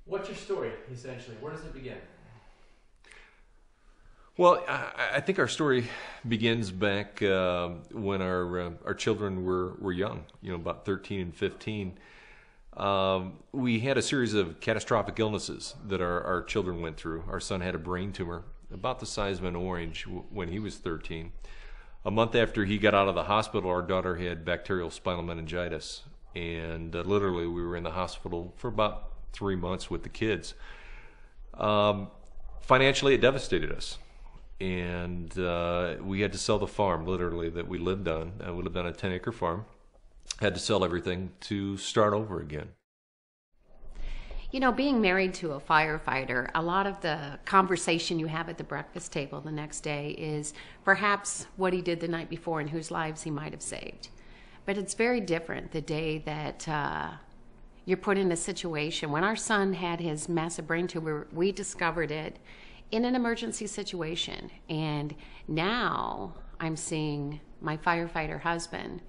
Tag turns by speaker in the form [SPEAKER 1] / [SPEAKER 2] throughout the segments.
[SPEAKER 1] What's your story, essentially? Where does it begin?
[SPEAKER 2] Well, I think our story begins back when our children were young, about 13 and 15. We had a series of catastrophic illnesses that our children went through. Our son had a brain tumor about the size of an orange when he was 13. A month after he got out of the hospital, our daughter had bacterial spinal meningitis. And literally we were in the hospital for about 3 months with the kids. Financially, it devastated us. And we had to sell the farm, literally, that we lived on. We lived on a 10-acre farm. Had to sell everything to start over again.
[SPEAKER 3] Being married to a firefighter, a lot of the conversation you have at the breakfast table the next day is perhaps what he did the night before and whose lives he might have saved. But it's very different the day that you're put in a situation. When our son had his massive brain tumor, we discovered it in an emergency situation. And now I'm seeing my firefighter husband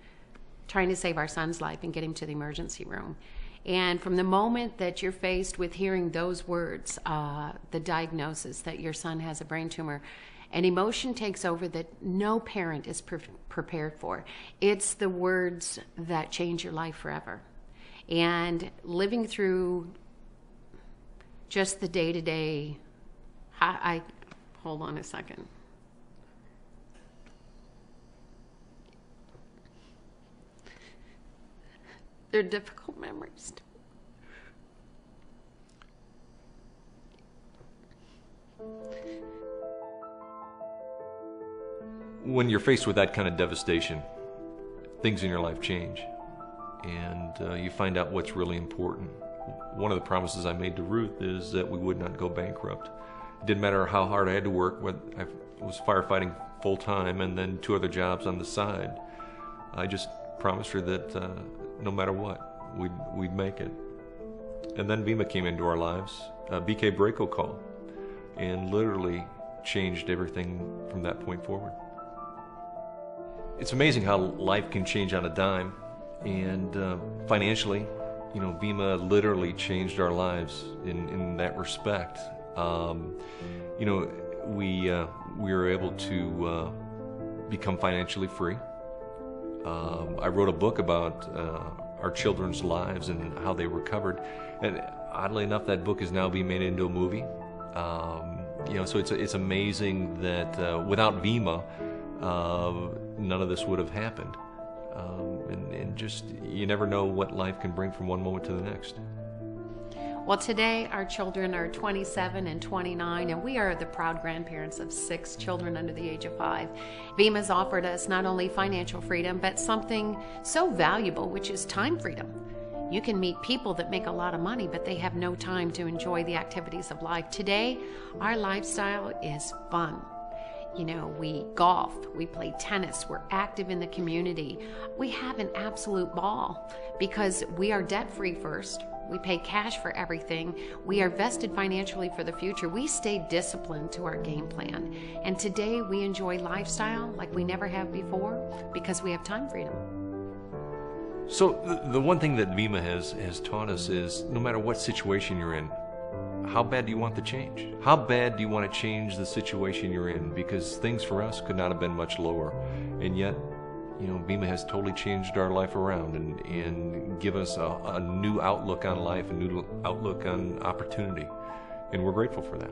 [SPEAKER 3] trying to save our son's life and get him to the emergency room. And from the moment that you're faced with hearing those words, the diagnosis that your son has a brain tumor, an emotion takes over that no parent is prepared for. It's the words that change your life forever. And living through just the day-to-day, hold on a second. They're difficult memories.
[SPEAKER 2] When you're faced with that kind of devastation, things in your life change, and you find out what's really important. One of the promises I made to Ruth is that we would not go bankrupt. It didn't matter how hard I had to work. I was firefighting full-time and then 2 other jobs on the side. I just promised her that no matter what, we'd make it. And then VeMMA came into our lives. BK Braco called and literally changed everything from that point forward. It's amazing how life can change on a dime, and financially, VeMMA literally changed our lives in that respect. We were able to become financially free. I wrote a book about our children's lives and how they recovered, and oddly enough, that book is now being made into a movie. So it's amazing that without VeMMA, none of this would have happened. And just, you never know what life can bring from one moment to the next.
[SPEAKER 3] Well, today our children are 27 and 29, and we are the proud grandparents of 6 children under the age of 5. VeMMA's offered us not only financial freedom, but something so valuable, which is time freedom. You can meet people that make a lot of money, but they have no time to enjoy the activities of life. Today, our lifestyle is fun. We golf, we play tennis, we're active in the community. We have an absolute ball because we are debt-free first. We pay cash for everything. We are vested financially for the future. We stay disciplined to our game plan. And today we enjoy lifestyle like we never have before because we have time freedom.
[SPEAKER 2] So the one thing that VeMMA has taught us is no matter what situation you're in, how bad do you want the change? How bad do you want to change the situation you're in? Because things for us could not have been much lower. And yet, VeMMA has totally changed our life around and give us a new outlook on life, a new outlook on opportunity. And we're grateful for that.